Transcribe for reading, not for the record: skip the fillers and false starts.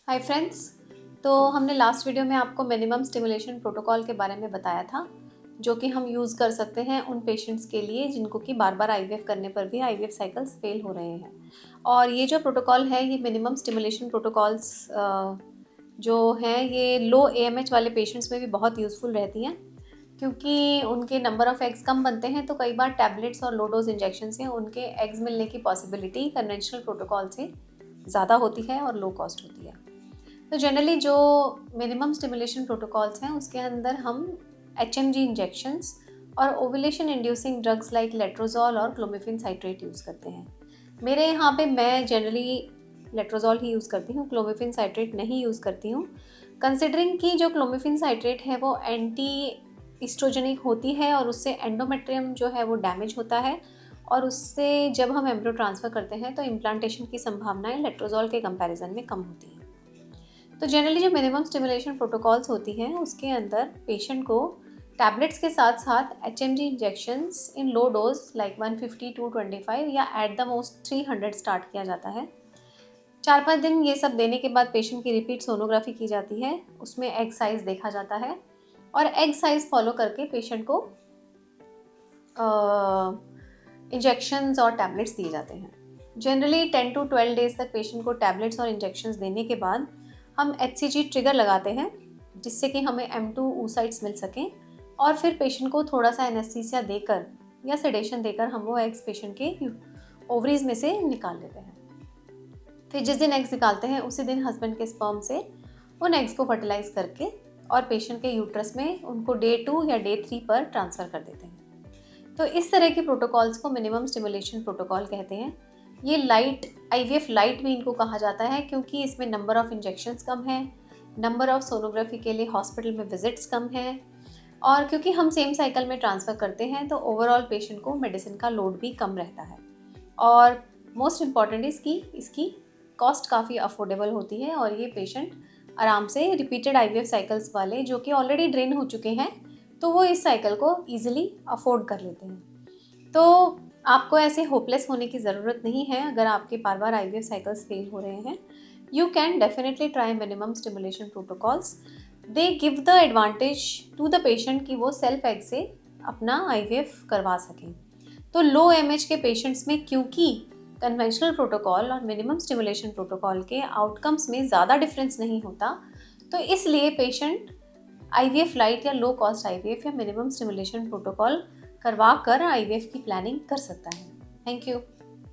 Hi friends. तो हमने last video में आपको मिनिमम स्टिमुलेशन प्रोटोकॉल के बारे में बताया था, जो कि हम यूज़ कर सकते हैं उन पेशेंट्स के लिए जिनको कि बार बार आईवीएफ करने पर भी आईवीएफ साइकिल्स फेल हो रहे हैं। और ये जो प्रोटोकॉल है, ये मिनिमम स्टिमुलेशन प्रोटोकॉल्स जो हैं, ये लो एएमएच वाले पेशेंट्स में भी बहुत यूज़फुल रहती हैं, क्योंकि उनके नंबर ऑफ़ एग्स कम बनते हैं। तो कई बार टैबलेट्स और लो डोज इंजेक्शन से उनके एग्स मिलने की पॉसिबिलिटी कन्वेंशनल प्रोटोकॉल से ज़्यादा होती है और लो कॉस्ट होती है। तो जनरली जो मिनिमम स्टिमुलेशन प्रोटोकॉल्स हैं, उसके अंदर हम एचएमजी इंजेक्शंस और ovulation inducing drugs like letrozole और क्लोमिफेन साइट्रेट यूज़ करते हैं। मेरे यहाँ पे मैं जनरली लेट्रोजोल ही यूज़ करती हूँ, क्लोमिफेन साइट्रेट नहीं यूज़ करती हूँ, कंसिडरिंग कि जो क्लोमिफेन साइट्रेट है वो एंटी इस्ट्रोजेनिक होती है और उससे एंडोमेट्रियम जो है वो डैमेज होता है, और उससे जब हम एम्ब्रियो ट्रांसफ़र करते हैं तो इम्प्लांटेशन की संभावनाएं लेट्रोजोल के कंपैरिजन में कम होती हैं। तो जनरली जो मिनिमम स्टिमुलेशन प्रोटोकॉल्स होती हैं, उसके अंदर पेशेंट को टैबलेट्स के साथ साथ एचएमजी इंजेक्शंस इन लो डोज लाइक 150 225 या एट द मोस्ट 300 स्टार्ट किया जाता है। 4-5 दिन ये सब देने के बाद पेशेंट की रिपीट सोनोग्राफी की जाती है, उसमें एग साइज देखा जाता है और एग साइज फॉलो करके पेशेंट को इंजेक्शंस और टैबलेट्स दिए जाते हैं। जनरली 10 to 12 डेज तक पेशेंट को टैबलेट्स और इंजेक्शंस देने के बाद हम एचसीजी ट्रिगर लगाते हैं, जिससे कि हमें M2 oocytes मिल सकें, और फिर पेशेंट को थोड़ा सा एनेस्थीसिया देकर या सेडेशन देकर हम वो एग्स पेशेंट के ओवरीज में से निकाल लेते हैं। फिर जिस दिन एग्स निकालते हैं उसी दिन हस्बैंड के स्पर्म से उन एग्स को फर्टिलाइज करके और पेशेंट के यूट्रस में उनको डे 2 या डे 3 पर ट्रांसफ़र कर देते हैं। तो इस तरह के प्रोटोकॉल्स को मिनिमम स्टिमुलेशन प्रोटोकॉल कहते हैं। ये लाइट आईवीएफ लाइट भी इनको कहा जाता है, क्योंकि इसमें नंबर ऑफ़ इंजेक्शंस कम है, नंबर ऑफ़ सोनोग्राफी के लिए हॉस्पिटल में विजिट्स कम हैं, और क्योंकि हम सेम साइकिल में ट्रांसफ़र करते हैं तो ओवरऑल पेशेंट को मेडिसिन का लोड भी कम रहता है। और मोस्ट इम्पॉर्टेंट इसकी कॉस्ट काफ़ी अफोर्डेबल होती है, और ये पेशेंट आराम से रिपीटेड आईवीएफ साइकिल्स वाले जो कि ऑलरेडी ड्रेन हो चुके हैं, तो वो इस साइकिल को ईजिली अफोर्ड कर लेते हैं। तो आपको ऐसे होपलेस होने की ज़रूरत नहीं है अगर आपके बार बार आईवीएफ साइकिल्स फेल हो रहे हैं। You can definitely try minimum stimulation protocols. They give the advantage to the patient कि वो सेल्फ एग से अपना आईवीएफ करवा सकें। तो लो एमएच के पेशेंट्स में, क्योंकि कन्वेंशनल प्रोटोकॉल और मिनिमम स्टिमुलेशन प्रोटोकॉल के आउटकम्स में ज़्यादा डिफरेंस नहीं होता, तो इसलिए पेशेंट आईवीएफ लाइट या लो कॉस्ट आईवीएफ या मिनिमम स्टिमुलेशन प्रोटोकॉल करवा कर आईवीएफ की प्लानिंग कर सकता है। Thank you.